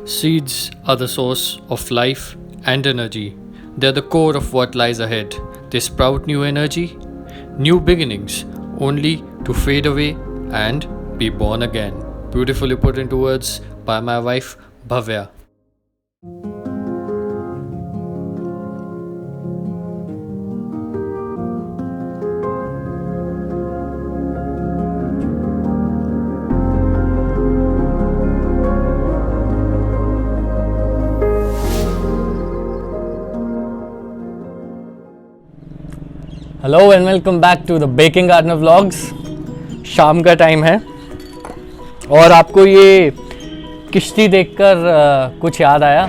Seeds are the source of life and energy. They're the core of what lies ahead. They sprout new energy, new beginnings, only to fade away and be born again. Beautifully put into words by my wife Bhavya. Hello and welcome back to the baking gardener vlogs. शाम का time है और आपको ये किश्ती देखकर कुछ याद आया।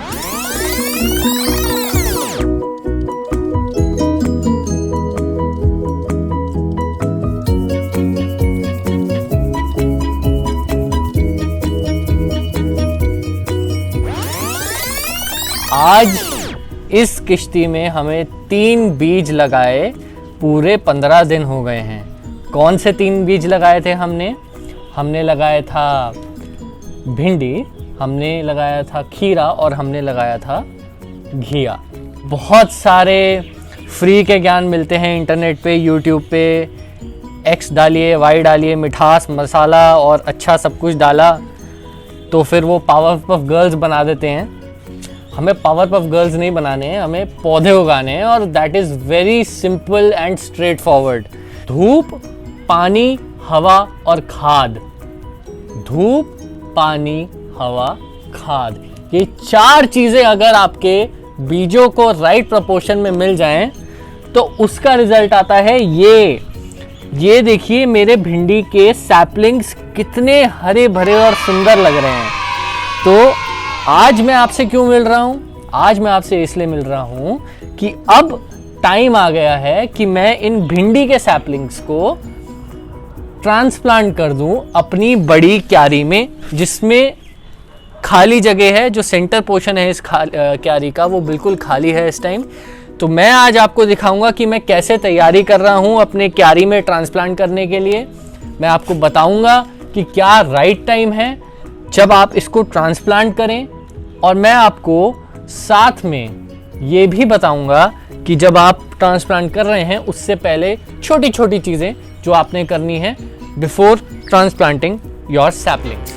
आज इस किश्ती में हमें 3 बीज लगाए पूरे 15 दिन हो गए हैं। कौन से 3 बीज लगाए थे हमने लगाया था भिंडी, हमने लगाया था खीरा और हमने लगाया था घिया। बहुत सारे फ्री के ज्ञान मिलते हैं इंटरनेट पे, यूट्यूब पे। X डालिए, Y डालिए, मिठास, मसाला और अच्छा सब कुछ डाला तो फिर वो पावर पफ गर्ल्स बना देते हैं। हमें पावर पफ गर्ल्स नहीं बनाने हैं, हमें पौधे उगाने हैं और that is very simple and straight forward. धूप, पानी, हवा और खाद। धूप, पानी, हवा, खाद, ये 4 चीज़ें अगर आपके बीजों को राइट प्रोपोर्शन में मिल जाएं तो उसका रिजल्ट आता है ये देखिए मेरे भिंडी के सैपलिंग्स कितने हरे भरे और सुंदर लग रहे हैं। तो आज मैं आपसे क्यों मिल रहा हूँ? आज मैं आपसे इसलिए मिल रहा हूँ कि अब टाइम आ गया है कि मैं इन भिंडी के सैपलिंग्स को ट्रांसप्लांट कर दूँ अपनी बड़ी क्यारी में, जिसमें खाली जगह है। जो सेंटर पोर्शन है इस क्यारी का वो बिल्कुल खाली है इस टाइम। तो मैं आज आपको दिखाऊंगा कि मैं कैसे तैयारी कर रहा हूँ अपने क्यारी में ट्रांसप्लांट करने के लिए। मैं आपको बताऊंगा कि क्या राइट टाइम है जब आप इसको ट्रांसप्लांट करें, और मैं आपको साथ में ये भी बताऊंगा कि जब आप ट्रांसप्लांट कर रहे हैं उससे पहले छोटी छोटी चीज़ें जो आपने करनी है बिफोर ट्रांसप्लांटिंग योर सैपलिंग्स।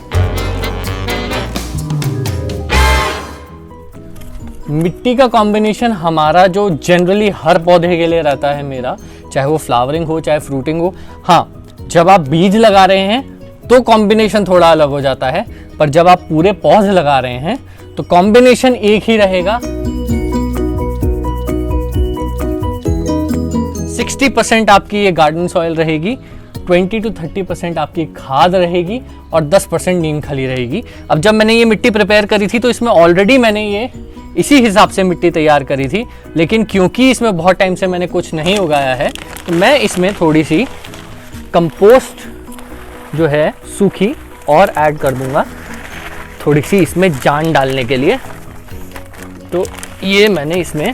मिट्टी का कॉम्बिनेशन हमारा जो जनरली हर पौधे के लिए रहता है मेरा, चाहे वो फ्लावरिंग हो चाहे फ्रूटिंग हो। हाँ, जब आप बीज लगा रहे हैं तो कॉम्बिनेशन थोड़ा अलग हो जाता है, पर जब आप पूरे पौधे लगा रहे हैं तो कॉम्बिनेशन एक ही रहेगा। 60% आपकी ये गार्डन सॉइल रहेगी, 20 to 30% आपकी खाद रहेगी और 10% नीम खली रहेगी। अब जब मैंने ये मिट्टी प्रिपेयर करी थी तो इसमें ऑलरेडी मैंने ये इसी हिसाब से मिट्टी तैयार करी थी, लेकिन क्योंकि इसमें बहुत टाइम से मैंने कुछ नहीं उगाया है तो मैं इसमें थोड़ी सी कंपोस्ट जो है सूखी और ऐड कर दूंगा, थोड़ी सी इसमें जान डालने के लिए। तो ये मैंने इसमें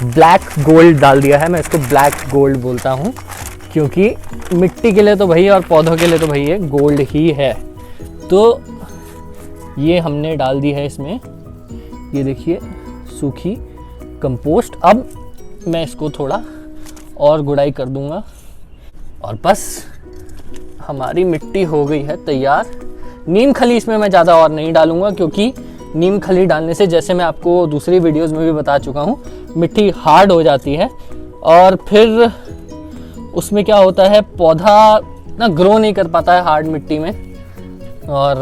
ब्लैक गोल्ड डाल दिया है। मैं इसको ब्लैक गोल्ड बोलता हूँ क्योंकि मिट्टी के लिए तो भाई और पौधों के लिए तो भाई ये गोल्ड ही है। तो ये हमने डाल दी है इसमें, ये देखिए सूखी कंपोस्ट। अब मैं इसको थोड़ा और गुड़ाई कर दूंगा और बस हमारी मिट्टी हो गई है तैयार। नीम खली इसमें मैं ज़्यादा और नहीं डालूंगा क्योंकि नीम खली डालने से, जैसे मैं आपको दूसरी वीडियोस में भी बता चुका हूँ, मिट्टी हार्ड हो जाती है और फिर उसमें क्या होता है, पौधा ना ग्रो नहीं कर पाता है हार्ड मिट्टी में, और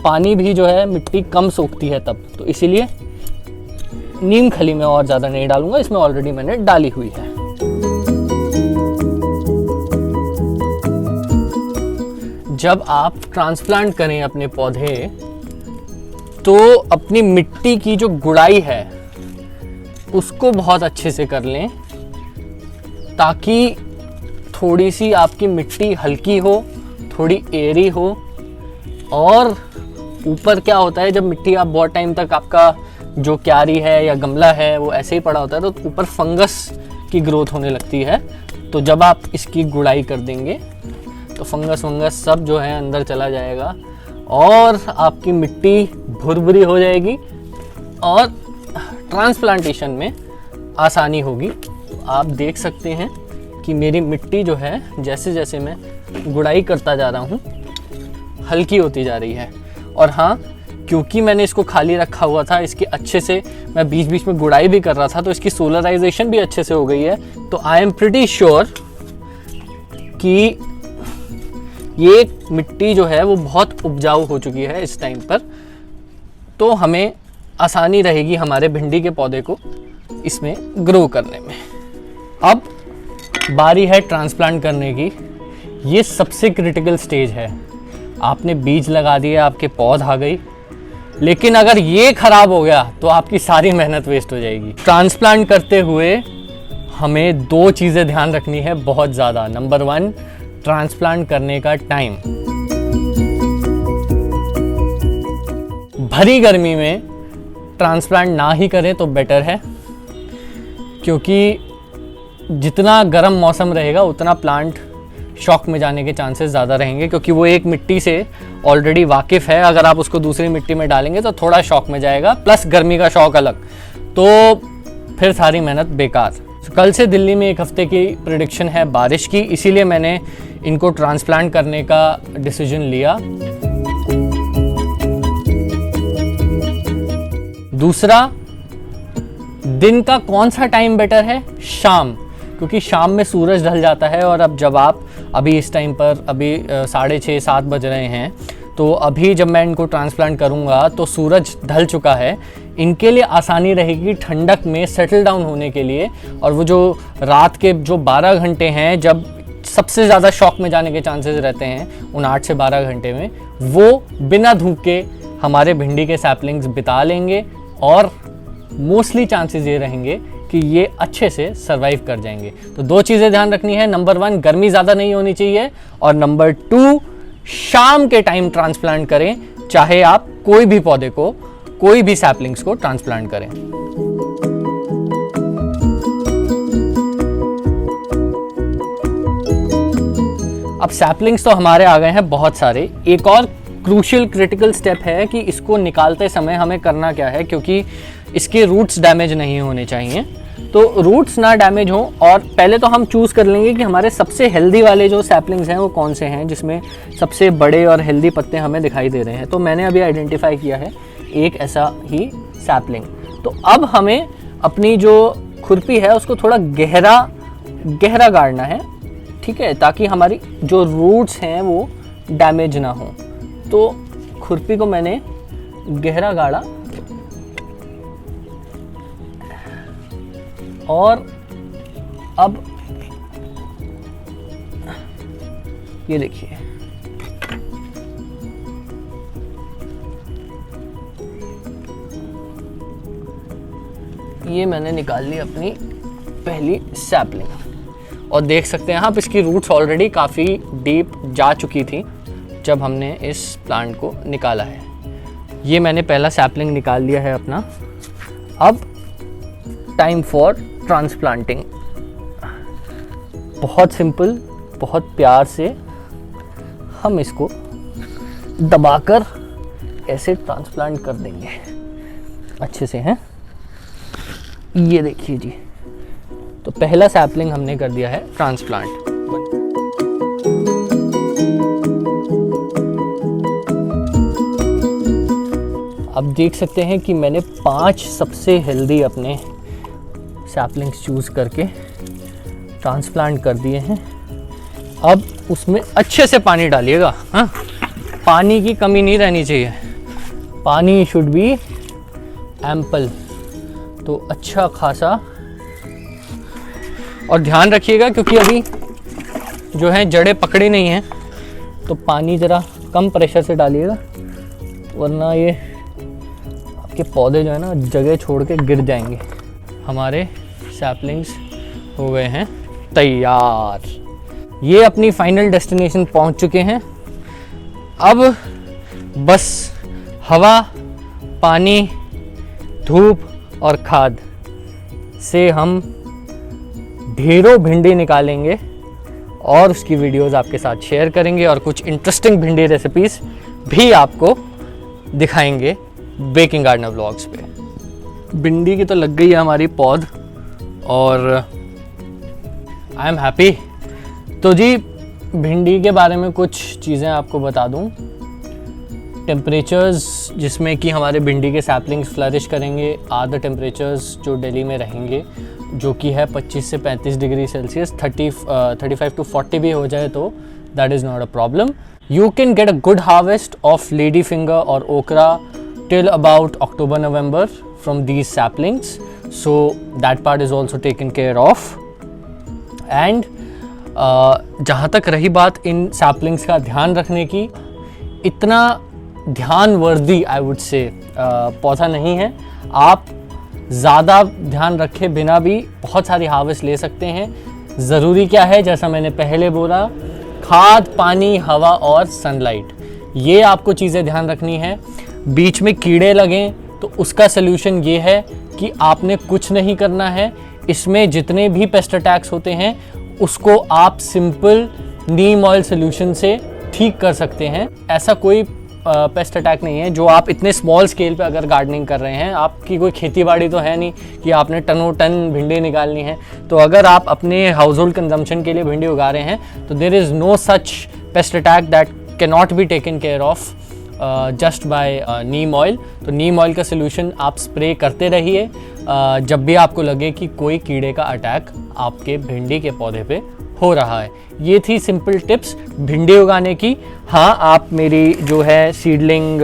पानी भी जो है मिट्टी कम सोखती है तब। तो इसीलिए नीम खली में और ज़्यादा नहीं डालूंगा, इसमें ऑलरेडी मैंने डाली हुई है। जब आप ट्रांसप्लांट करें अपने पौधे तो अपनी मिट्टी की जो गुड़ाई है उसको बहुत अच्छे से कर लें ताकि थोड़ी सी आपकी मिट्टी हल्की हो, थोड़ी एयरी हो। और ऊपर क्या होता है, जब मिट्टी आप बहुत टाइम तक आपका जो क्यारी है या गमला है वो ऐसे ही पड़ा होता है तो ऊपर फंगस की ग्रोथ होने लगती है। तो जब आप इसकी गुड़ाई कर देंगे तो फंगस वंगस सब जो है अंदर चला जाएगा और आपकी मिट्टी भुरभुरी हो जाएगी और ट्रांसप्लांटेशन में आसानी होगी। आप देख सकते हैं कि मेरी मिट्टी जो है जैसे जैसे मैं गुड़ाई करता जा रहा हूँ हल्की होती जा रही है। और हाँ, क्योंकि मैंने इसको खाली रखा हुआ था, इसके अच्छे से मैं बीच बीच में गुड़ाई भी कर रहा था, तो इसकी सोलराइजेशन भी अच्छे से हो गई है। तो आई एम प्रिटी श्योर कि ये मिट्टी जो है वो बहुत उपजाऊ हो चुकी है इस टाइम पर, तो हमें आसानी रहेगी हमारे भिंडी के पौधे को इसमें ग्रो करने में। अब बारी है ट्रांसप्लांट करने की। ये सबसे क्रिटिकल स्टेज है। आपने बीज लगा दिए, आपके पौध आ गई, लेकिन अगर ये खराब हो गया तो आपकी सारी मेहनत वेस्ट हो जाएगी। ट्रांसप्लांट करते हुए हमें 2 चीज़ें ध्यान रखनी है बहुत ज़्यादा। नंबर 1, ट्रांसप्लांट करने का टाइम। भरी गर्मी में ट्रांसप्लांट ना ही करें तो बेटर है, क्योंकि जितना गर्म मौसम रहेगा उतना प्लांट शॉक में जाने के चांसेस ज़्यादा रहेंगे, क्योंकि वो एक मिट्टी से ऑलरेडी वाकिफ़ है। अगर आप उसको दूसरी मिट्टी में डालेंगे तो थोड़ा शॉक में जाएगा, प्लस गर्मी का शॉक अलग, तो फिर सारी मेहनत बेकार। कल से दिल्ली में 1 हफ्ते की प्रेडिक्शन है बारिश की, इसीलिए मैंने इनको ट्रांसप्लांट करने का डिसीजन लिया। दूसरा, दिन का कौन सा टाइम बेटर है? शाम, क्योंकि शाम में सूरज ढल जाता है। और अब जब आप अभी इस टाइम पर अभी 6:30-7 बज रहे हैं, तो अभी जब मैं इनको ट्रांसप्लांट करूंगा तो सूरज ढल चुका है। इनके लिए आसानी रहेगी ठंडक में सेटल डाउन होने के लिए। और वो जो रात के जो 12 घंटे हैं जब सबसे ज़्यादा शॉक में जाने के चांसेस रहते हैं, उन 8 से 12 घंटे में वो बिना धूप के हमारे भिंडी के सैपलिंग्स बिता लेंगे और मोस्टली चांसेस ये रहेंगे कि ये अच्छे से सरवाइव कर जाएंगे। तो 2 चीज़ें ध्यान रखनी है। नंबर 1, गर्मी ज़्यादा नहीं होनी चाहिए, और नंबर 2, शाम के टाइम ट्रांसप्लांट करें, चाहे आप कोई भी पौधे को, कोई भी सैपलिंग्स को ट्रांसप्लांट करें। अब सैपलिंग्स तो हमारे आ गए हैं बहुत सारे। एक और क्रूशियल क्रिटिकल स्टेप है कि इसको निकालते समय हमें करना क्या है, क्योंकि इसके रूट्स डैमेज नहीं होने चाहिए। तो रूट्स ना डैमेज हो, और पहले तो हम चूज़ कर लेंगे कि हमारे सबसे हेल्दी वाले जो सैपलिंग्स हैं वो कौन से हैं, जिसमें सबसे बड़े और हेल्दी पत्ते हमें दिखाई दे रहे हैं। तो मैंने अभी आइडेंटिफाई किया है एक ऐसा ही सैपलिंग। तो अब हमें अपनी जो खुरपी है उसको थोड़ा गहरा गाड़ना है, ठीक है, ताकि हमारी जो रूट्स हैं वो डैमेज ना हो। तो खुरपी को मैंने गहरा गाड़ा, और अब ये देखिए, ये मैंने निकाल ली अपनी पहली सैपलिंग। और देख सकते हैं आप, इसकी रूट्स ऑलरेडी काफ़ी डीप जा चुकी थी जब हमने इस प्लांट को निकाला है। ये मैंने पहला सैपलिंग निकाल लिया है अपना। अब टाइम फॉर ट्रांसप्लांटिंग। बहुत सिंपल, बहुत प्यार से हम इसको दबाकर ऐसे ट्रांसप्लांट कर देंगे अच्छे से, हैं। ये देखिए जी, तो पहला सैपलिंग हमने कर दिया है ट्रांसप्लांट। अब देख सकते हैं कि मैंने 5 सबसे हेल्दी अपने सैपलिंग्स चूज़ करके ट्रांसप्लांट कर दिए हैं। अब उसमें अच्छे से पानी डालिएगा, हाँ, पानी की कमी नहीं रहनी चाहिए, पानी शुड बी एम्पल। तो अच्छा खासा, और ध्यान रखिएगा क्योंकि अभी जो है जड़ें पकड़ी नहीं हैं, तो पानी ज़रा कम प्रेशर से डालिएगा, वरना ये आपके पौधे जो है ना जगह छोड़ के गिर जाएंगे। हमारे सैपलिंग्स हो गए हैं तैयार। ये अपनी फाइनल डेस्टिनेशन पहुंच चुके हैं। अब बस हवा, पानी, धूप और खाद से हम ढेरों भिंडी निकालेंगे और उसकी वीडियोस आपके साथ शेयर करेंगे और कुछ इंटरेस्टिंग भिंडी रेसिपीज़ भी आपको दिखाएंगे बेकिंग गार्डनर व्लॉग्स पे। भिंडी की तो लग गई है हमारी पौध और आई एम हैप्पी। तो जी भिंडी के बारे में कुछ चीज़ें आपको बता दूं। टेम्परेचर्स जिसमें कि हमारे भिंडी के सैपलिंग्स फ्लरिश करेंगे आर द टेम्परेचर्स जो दिल्ली में रहेंगे, जो कि है 25 से 35 डिग्री सेल्सियस। 35 to 40 भी हो जाए तो that is not a problem. You can get a good harvest of lady finger और ओकरा till about October November from these saplings, so that part is also taken care of. And जहाँ तक रही बात इन सैपलिंग्स का ध्यान रखने की, इतना ध्यान वर्दी आई वुड से पौधा नहीं है। आप ज़्यादा ध्यान रखे बिना भी बहुत सारी हार्वेस्ट ले सकते हैं। ज़रूरी क्या है, जैसा मैंने पहले बोला, खाद, पानी, हवा और सनलाइट, ये आपको चीज़ें ध्यान रखनी है। बीच में कीड़े लगें तो उसका सल्यूशन ये है कि आपने कुछ नहीं करना है। इसमें जितने भी पेस्ट अटैक्स होते हैं उसको आप सिंपल नीम ऑयल सोल्यूशन से ठीक कर सकते हैं। ऐसा कोई पेस्ट अटैक नहीं है जो आप इतने स्मॉल स्केल पे अगर गार्डनिंग कर रहे हैं, आपकी कोई खेतीबाड़ी तो है नहीं कि आपने टनों टन भिंडी निकालनी है। तो अगर आप अपने हाउस होल्ड कंजम्पशन के लिए भिंडी उगा रहे हैं तो there is no such pest attack that can not be taken care of just by neem oil. तो नीम ऑयल का सोल्यूशन आप स्प्रे करते रहिए जब भी आपको लगे कि कोई कीड़े का अटैक आपके भिंडी के पौधे पे हो रहा है। ये थी सिंपल टिप्स भिंडी उगाने की। हाँ, आप मेरी जो है सीडलिंग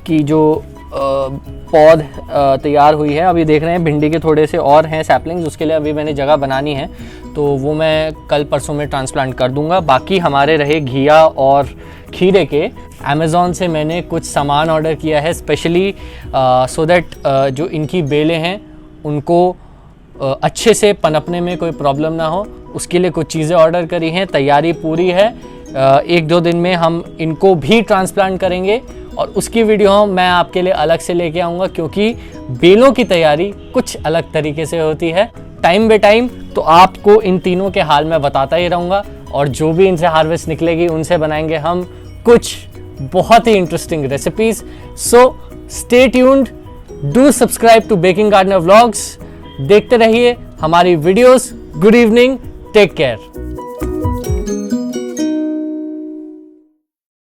की जो पौध तैयार हुई है, अभी देख रहे हैं भिंडी के थोड़े से और हैं सैपलिंग्स, उसके लिए अभी मैंने जगह बनानी है, तो वो मैं कल परसों में ट्रांसप्लांट कर दूंगा। बाकी हमारे रहे घिया और खीरे के, अमेज़ॉन से मैंने कुछ सामान ऑर्डर किया है स्पेशली सो दैट जो इनकी बेलें हैं उनको अच्छे से पनपने में कोई प्रॉब्लम ना हो, उसके लिए कुछ चीज़ें ऑर्डर करी हैं। तैयारी पूरी है, 1-2 दिन में हम इनको भी ट्रांसप्लांट करेंगे और उसकी वीडियो मैं आपके लिए अलग से लेके आऊँगा, क्योंकि बेलों की तैयारी कुछ अलग तरीके से होती है। टाइम बे टाइम तो आपको इन तीनों के हाल मैं बताता ही रहूँगा, और जो भी इनसे हार्वेस्ट निकलेगी उनसे बनाएंगे हम कुछ बहुत ही interesting recipes. So stay tuned, do subscribe to Baking gardener vlogs, देखते रहिए हमारी videos. Good evening, take care.